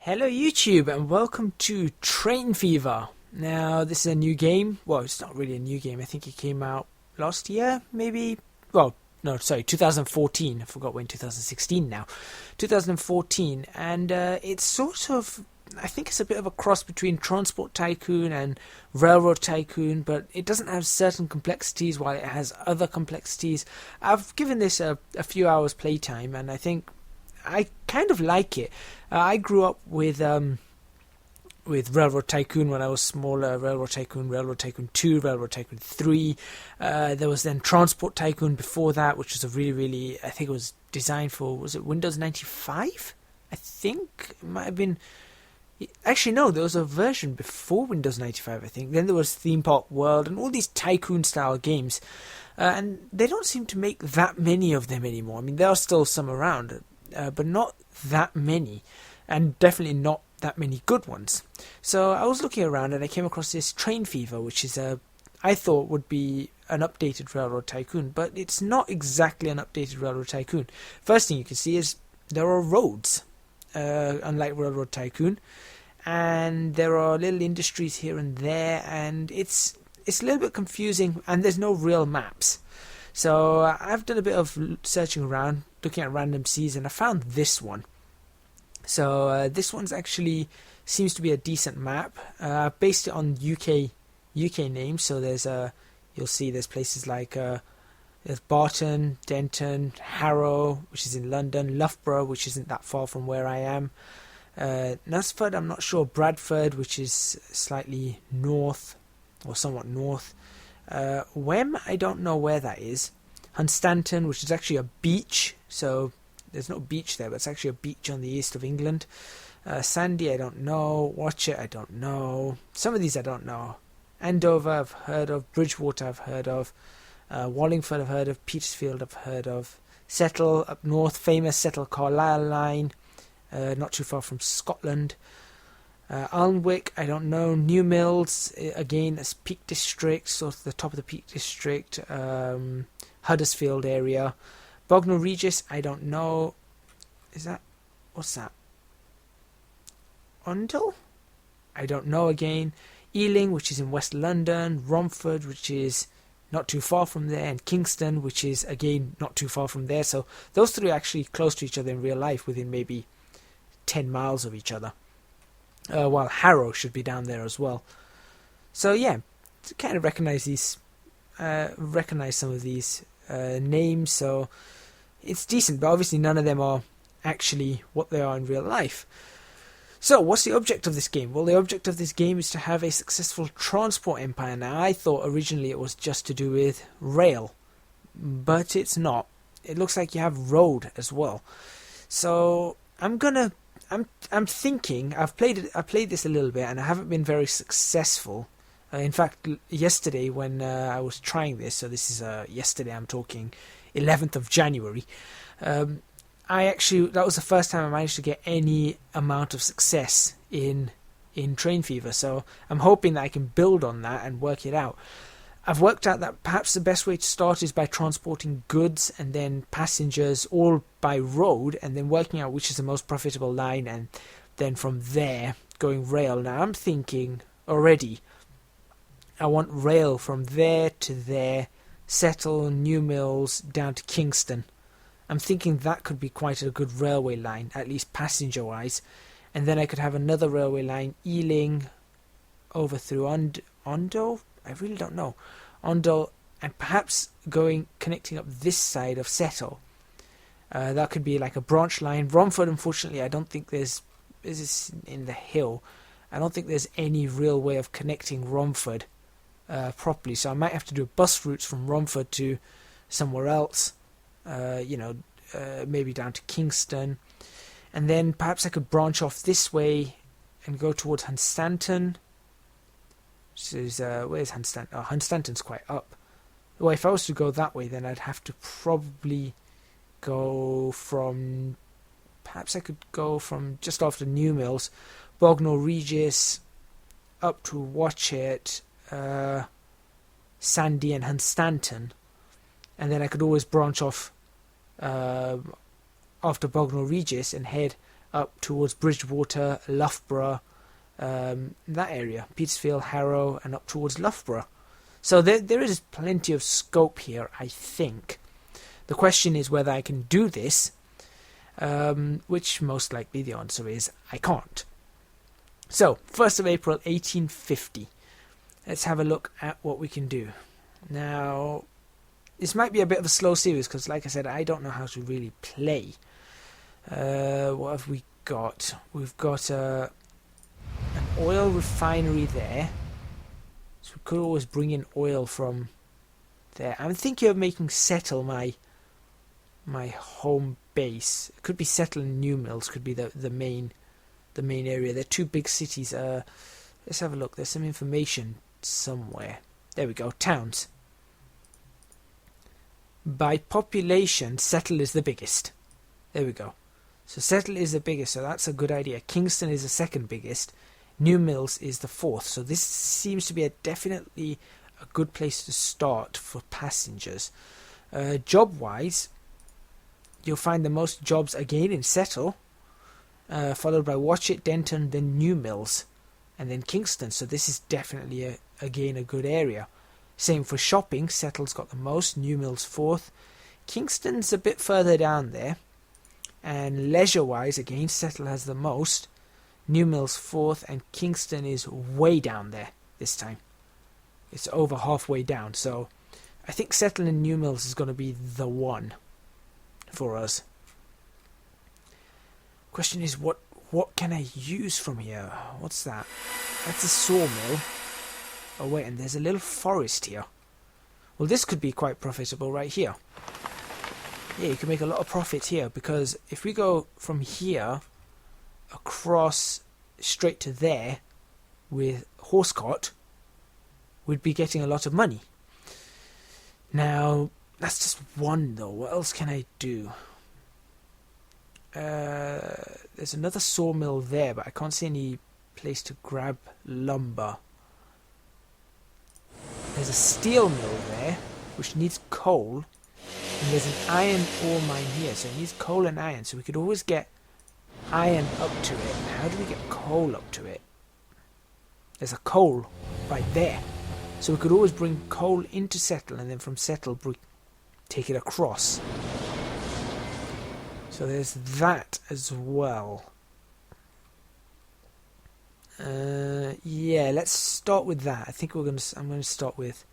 Hello YouTube and welcome to Train Fever. Now this is a new game. Well, it's not really a new game. I think it came out last year, maybe. Well, no, sorry, 2014. I forgot we're in 2016 now. 2014, and it's sort of, I think it's a bit of a cross between Transport Tycoon and Railroad Tycoon, but it doesn't have certain complexities while it has other complexities. I've given this a few hours playtime, and I think I kind of like it. I grew up with Railroad Tycoon when I was smaller. Railroad Tycoon 2, Railroad Tycoon 3. There was then Transport Tycoon before that, which was a really, I think it was designed for, was it Windows 95? I think it might have been. Actually, no, there was a version before Windows 95, I think. Then there was Theme Park World and all these Tycoon-style games. And they don't seem to make that many of them anymore. I mean, there are still some around, but not that many, and definitely not that many good ones. So I was looking around and I came across this Train Fever, which is I thought would be an updated Railroad Tycoon, but it's not exactly an updated Railroad Tycoon. First thing you can see is there are roads, unlike Railroad Tycoon, and there are little industries here and there, and it's a little bit confusing, and there's no real maps. So I've done a bit of searching around, looking at random seas, and I found this one. So this one's actually seems to be a decent map. I've based it on UK names. So there's you'll see there's places like there's Barton, Denton, Harrow, which is in London, Loughborough, which isn't that far from where I am. Knutsford, I'm not sure. Bradford, which is slightly north or somewhat north. Wem, I don't know where that is. Hunstanton, which is actually a beach, so there's no beach there, but it's actually a beach on the east of England. Sandy, I don't know. Watchet, I don't know. Some of these I don't know. Andover, I've heard of. Bridgewater, I've heard of. Wallingford, I've heard of. Petersfield, I've heard of. Settle, up north, famous Settle Carlisle line, not too far from Scotland. Alnwick, I don't know. New Mills, again, that's Peak District, sort of the top of the Peak District. Huddersfield area. Bognor Regis, I don't know. What's that? Ondle? I don't know again. Ealing, which is in West London. Romford, which is not too far from there. And Kingston, which is, again, not too far from there. So those three are actually close to each other in real life, within maybe 10 miles of each other. While Harrow should be down there as well. So yeah, to kind of recognize some of these names, so it's decent, but obviously none of them are actually what they are in real life. So what's the object of this game? Well, the object of this game is to have a successful transport empire. Now, I thought originally it was just to do with rail, but it's not. It looks like you have road as well. So I'm thinking, I played this a little bit, and I haven't been very successful. In fact, yesterday when I was trying this, so this is yesterday, I'm talking 11th of January, that was the first time I managed to get any amount of success in Train Fever. So I'm hoping that I can build on that and work it out. I've worked out that perhaps the best way to start is by transporting goods and then passengers all by road, and then working out which is the most profitable line, and then from there going rail. Now I'm thinking already, I want rail from there to there, Settle, New Mills, down to Kingston. I'm thinking that could be quite a good railway line, at least passenger-wise. And then I could have another railway line, Ealing, over through Ondo? I really don't know. Ondo, and perhaps connecting up this side of Settle. That could be like a branch line. Romford, unfortunately, I don't think this is in the hill. I don't think there's any real way of connecting Romford properly, so I might have to do bus routes from Romford to somewhere else, maybe down to Kingston, and then perhaps I could branch off this way and go towards Hunstanton. Where's Hunstanton? Oh, Hunstanton's quite up. Well, if I was to go that way, then I'd have to probably go from, perhaps I could go from just after New Mills, Bognor Regis, up to Watchet, Sandy and Hunstanton, and then I could always branch off after Bognor Regis and head up towards Bridgewater, Loughborough, that area, Petersfield, Harrow, and up towards Loughborough. So there is plenty of scope here, I think. The question is whether I can do this, which most likely the answer is I can't. So, 1st of April 1850. Let's have a look at what we can do. Now, this might be a bit of a slow series because, like I said, I don't know how to really play. What have we got? We've got an oil refinery there. So we could always bring in oil from there. I'm thinking of making Settle my home base. It could be Settle and New Mills could be the main area. They're two big cities. Let's have a look. There's some information somewhere. There we go. Towns. By population, Settle is the biggest. There we go. So Settle is the biggest, so that's a good idea. Kingston is the second biggest. New Mills is the fourth. So this seems to be definitely a good place to start for passengers. Job-wise, you'll find the most jobs again in Settle, followed by Watchet, Denton, then New Mills, and then Kingston. So this is definitely, again, a good area. Same for shopping. Settle's got the most. New Mills fourth. Kingston's a bit further down there. And leisure-wise, again, Settle has the most. New Mills fourth, and Kingston is way down there this time. It's over halfway down. So I think Settle and New Mills is going to be the one for us. Question is, what can I use from here? What's that? That's a sawmill. Oh wait, and there's a little forest here. Well, this could be quite profitable right here. Yeah, you can make a lot of profit here, because if we go from here across straight to there with horse cart, we'd be getting a lot of money. Now, that's just one though. What else can I do? There's another sawmill there, but I can't see any place to grab lumber. There's a steel mill there, which needs coal. And there's an iron ore mine here, so it needs coal and iron. So we could always get iron up to it. How do we get coal up to it? There's a coal right there. So we could always bring coal into Settle, and then from Settle take it across. So there's that as well. Yeah, let's start with that. I think I'm going to start with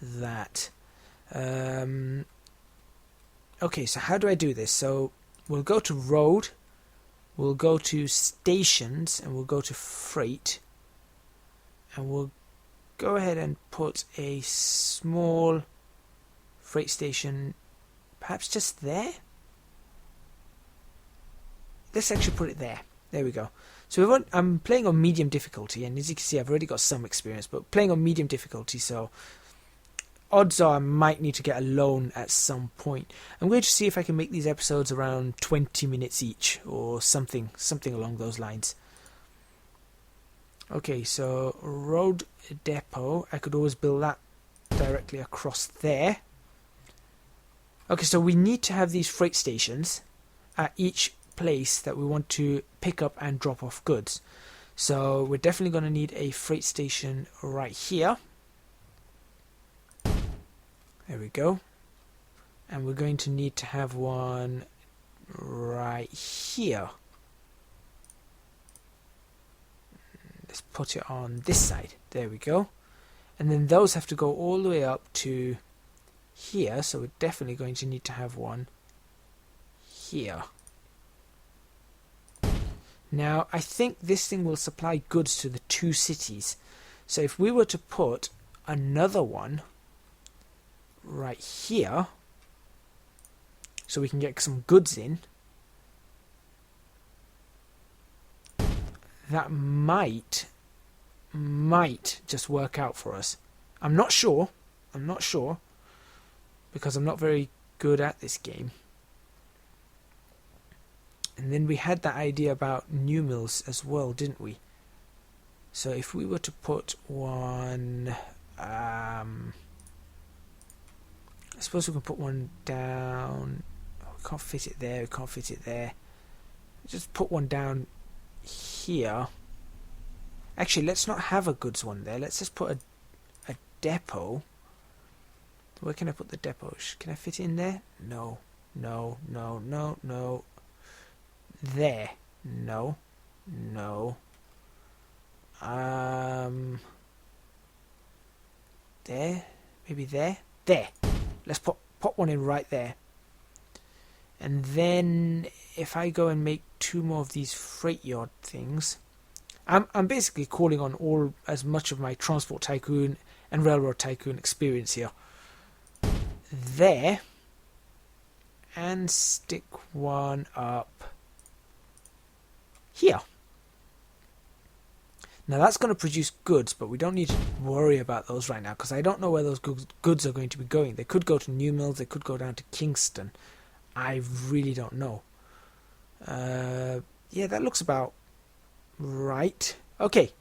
that. Okay, so how do I do this? So we'll go to road, we'll go to stations, and we'll go to freight, and we'll go ahead and put a small freight station, perhaps just there. Let's actually put it there. There we go. So I'm playing on medium difficulty, and as you can see, I've already got some experience, but playing on medium difficulty, so odds are I might need to get a loan at some point. I'm going to see if I can make these episodes around 20 minutes each, or something along those lines. Okay, so road depot, I could always build that directly across there. Okay, so we need to have these freight stations at each place that we want to pick up and drop off goods. So we're definitely going to need a freight station right here. There we go. And we're going to need to have one right here. Let's put it on this side. There we go. And then those have to go all the way up to here. So we're definitely going to need to have one here. Now, I think this thing will supply goods to the two cities. So if we were to put another one right here, so we can get some goods in, that might just work out for us. I'm not sure, because I'm not very good at this game. And then we had that idea about New Mills as well, didn't we? So if we were to put one, I suppose we can put one down. Oh, we can't fit it there. We can't fit it there. just put one down here. Actually, let's not have a goods one there. Let's just put a depot. Where can I put the depot? Can I fit it in there? No. No, no, no, no. There. No. No. There. Maybe there. There. Let's put one in right there. And then if I go and make 2 more of these freight yard things, I'm basically calling on as much of my Transport Tycoon and Railroad Tycoon experience here. There. And stick one up here. Now that's going to produce goods, but we don't need to worry about those right now because I don't know where those goods are going to be going. They could go to New Mills, they could go down to Kingston. I really don't know. Yeah, that looks about right. Okay.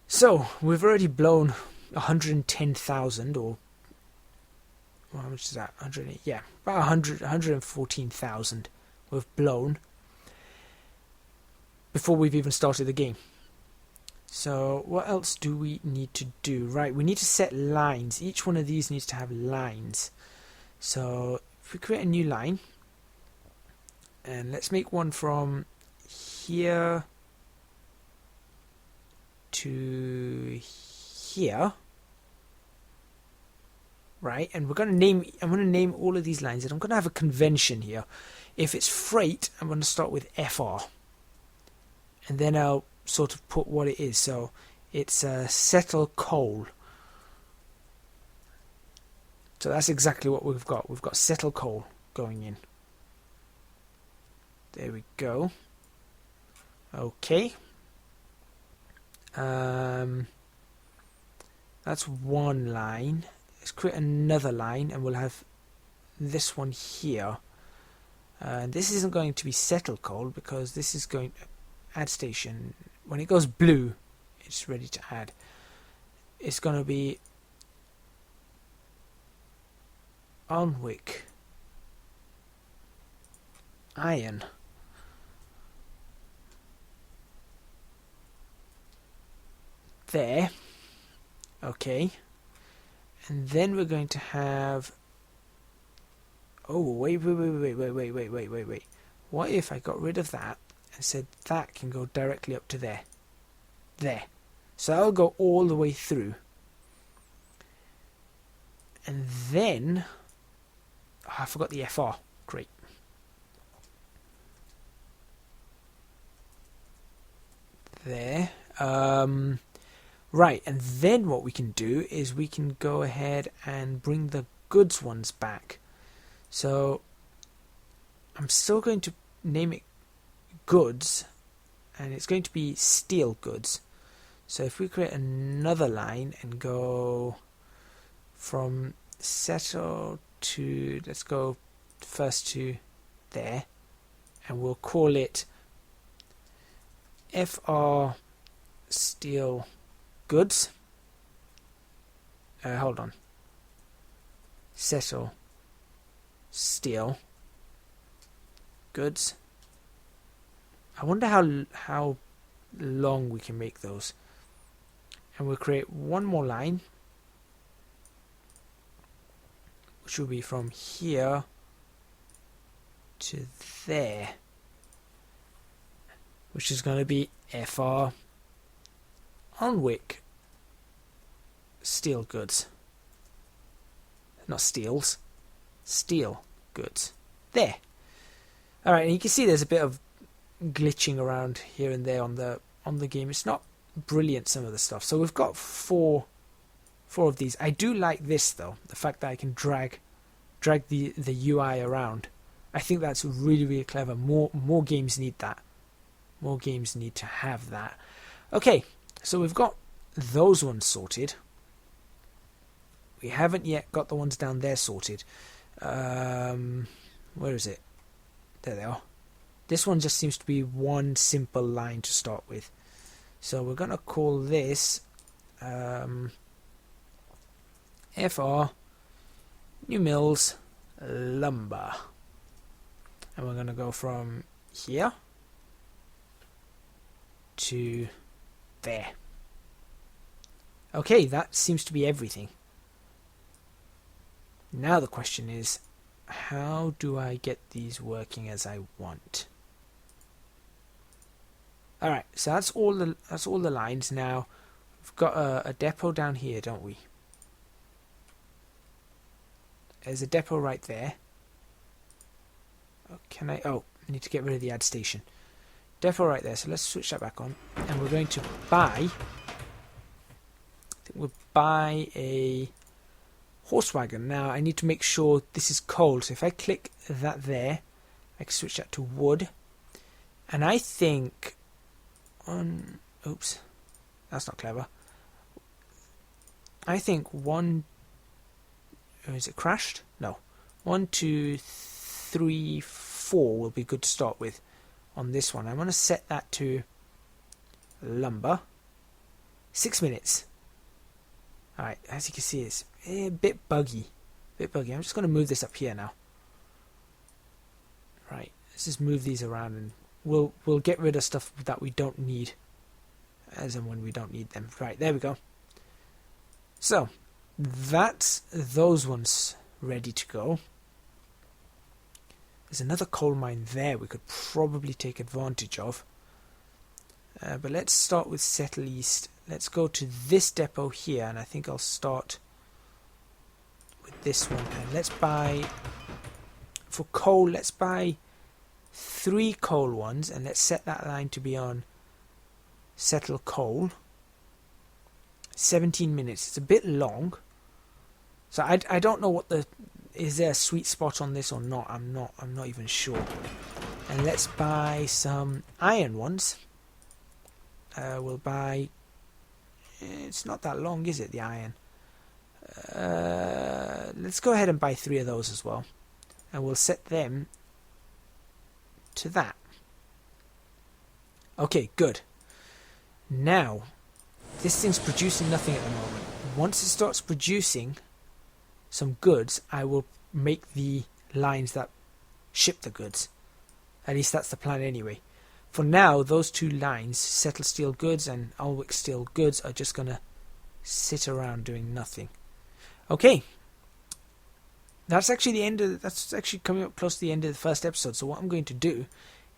So, we've already blown 110,000 or... Well, how much is that? 108. Yeah, about 114,000 we've blown before we've even started the game. So what else do we need to do? Right, we need to set lines. Each one of these needs to have lines. So if we create a new line, and let's make one from here to here. Right, and I'm going to name all of these lines, and I'm going to have a convention here. If it's freight, I'm going to start with FR, and then I'll sort of put what it is. So it's settle coal. So that's exactly what we've got. We've got settle coal going in. There we go. Okay. That's one line. Let's create another line, and we'll have this one here. This isn't going to be settle coal because this is going to add station. When it goes blue, it's ready to add. It's going to be Alnwick iron. There. Okay. And then we're going to have... Oh, wait. What if I got rid of that and said that can go directly up to there? There. So that'll go all the way through. And then... Oh, I forgot the FR. Great. There. Right, and then what we can do is we can go ahead and bring the goods ones back. So I'm still going to name it goods, and it's going to be steel goods. So if we create another line and go from settle to, let's go first to there, and we'll call it FR steel goods. Hold on. Settle steel goods. I wonder how long we can make those. And we'll create one more line, which will be from here to there, which is going to be FR Alnwick steel goods. Not steels, steel goods. There. Alright, and you can see there's a bit of glitching around here and there on the game. It's not brilliant, some of the stuff. So we've got four of these. I do like this though, the fact that I can drag the UI around. I think that's really, really clever. More games need that. More games need to have that. Okay, so we've got those ones sorted. We haven't yet got the ones down there sorted. Where is it? There they are. This one just seems to be one simple line to start with. So we're going to call this FR New Mills Lumber. And we're going to go from here to there. Okay, that seems to be everything. Now the question is, how do I get these working as I want? Alright, so that's all the lines. Now we've got a depot down here, don't we? There's a depot right there. Oh, I need to get rid of the add station. Depot right there, so let's switch that back on. And we're going to buy, we'll buy a horse wagon. Now I need to make sure this is coal, so if I click that there, I can switch that to wood. And I think oops, that's not clever. I think is it crashed? No. 1, 2, 3, 4 will be good to start with on this one. I'm going to set that to lumber. 6 minutes. Alright, as you can see, it's a bit buggy. I'm just going to move this up here now. Right, let's just move these around and we'll get rid of stuff that we don't need as and when we don't need them. Right, there we go. So, that's those ones ready to go. There's another coal mine there we could probably take advantage of. But let's start with Settle East. Let's go to this depot here, and I think I'll start with this one. And let's buy, for coal, let's buy 3 coal ones, and let's set that line to be on Settle Coal. 17 minutes. It's a bit long. So I don't know what is there a sweet spot on this or not. I'm not even sure. And let's buy some iron ones. We'll buy, it's not that long, is it, the iron? Let's go ahead and buy 3 of those as well. And we'll set them to that. Okay, good. Now, this thing's producing nothing at the moment. Once it starts producing some goods, I will make the lines that ship the goods. At least that's the plan anyway. For now, those 2 lines, Settle Steel Goods and Alwick Steel Goods, are just going to sit around doing nothing. Okay. That's actually coming up close to the end of the first episode. So what I'm going to do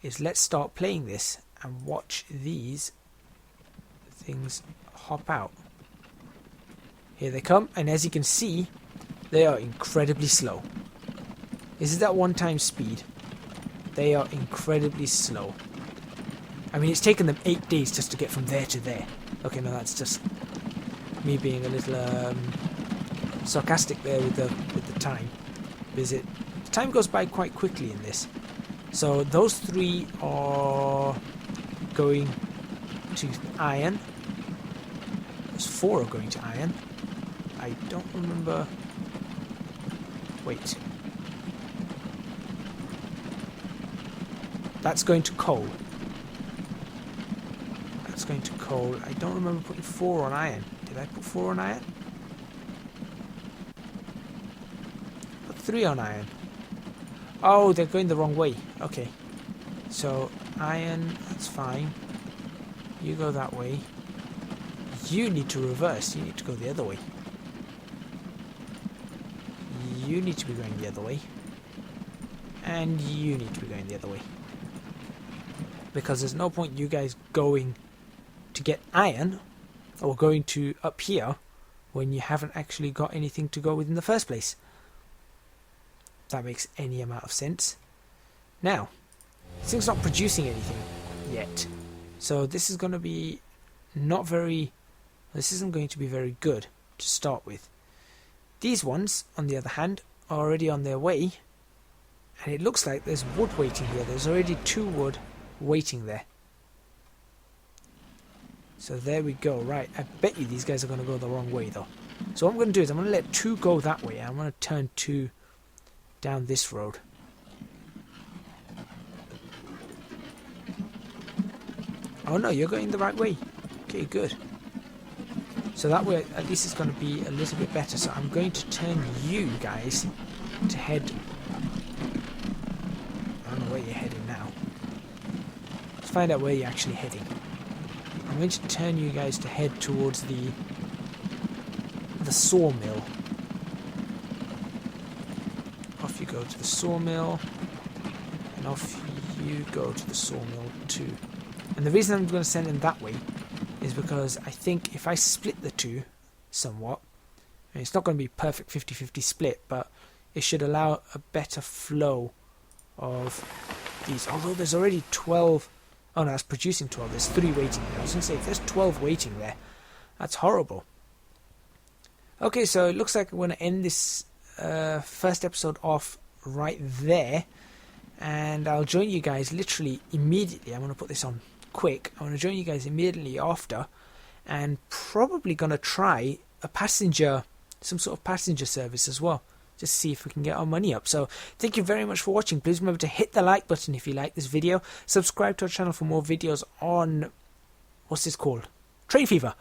is let's start playing this and watch these things hop out. Here they come, and as you can see, they are incredibly slow. This is that 1 speed. They are incredibly slow. I mean, it's taken them 8 days just to get from there to there. Okay, no, that's just me being a little sarcastic there with the time. The time goes by quite quickly in this. So those 3 are going to iron. Those 4 are going to iron. I don't remember. Wait. That's going to coal. That's going to coal. I don't remember putting 4 on iron. Did I put 4 on iron? Put 3 on iron. Oh, they're going the wrong way. Okay. So, iron, that's fine. You go that way. You need to reverse. You need to go the other way. You need to be going the other way. And you need to be going the other way. Because there's no point you guys going to get iron or going to up here when you haven't actually got anything to go with in the first place. If that makes any amount of sense. Now, this thing's not producing anything yet. So this is going to be this isn't going to be very good to start with. These ones, on the other hand, are already on their way. And it looks like there's wood waiting here. There's already 2 wood waiting there. So there we go. Right, I bet you these guys are going to go the wrong way though. So what I'm going to do is I'm going to let 2 go that way. And I'm going to turn 2 down this road. Oh no, you're going the right way. Okay, good. So that way at least it's going to be a little bit better. So I'm going to turn you guys to head, I don't know where you're heading now. find out where you're actually heading. I'm going to turn you guys to head towards the sawmill. Off you go to the sawmill, and off you go to the sawmill too. And the reason I'm going to send them that way is because I think if I split the two somewhat, I mean, it's not going to be perfect 50-50 split, but it should allow a better flow of these. Although there's already 12. Oh no, that's producing 12. There's 3 waiting there. I was going to say, if there's 12 waiting there, that's horrible. Okay, so it looks like we're going to end this first episode off right there. And I'll join you guys literally immediately. I'm going to put this on quick. I'm going to join you guys immediately after. And probably going to try some sort of passenger service as well. Just see if we can get our money up. So thank you very much for watching. Please remember to hit the like button if you like this video. Subscribe to our channel for more videos on, what's this called? Train Fever.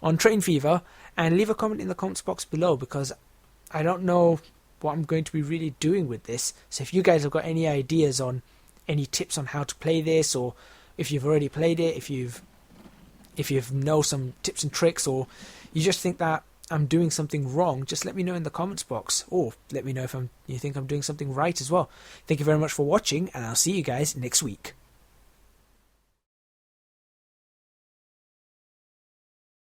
On Train Fever. And leave a comment in the comments box below, because I don't know what I'm going to be really doing with this. So if you guys have got any ideas on any tips on how to play this, or if you've already played it, if you know some tips and tricks, or you just think that I'm doing something wrong, just let me know in the comments box, or let me know if you think I'm doing something right as well. Thank you very much for watching, and I'll see you guys next week.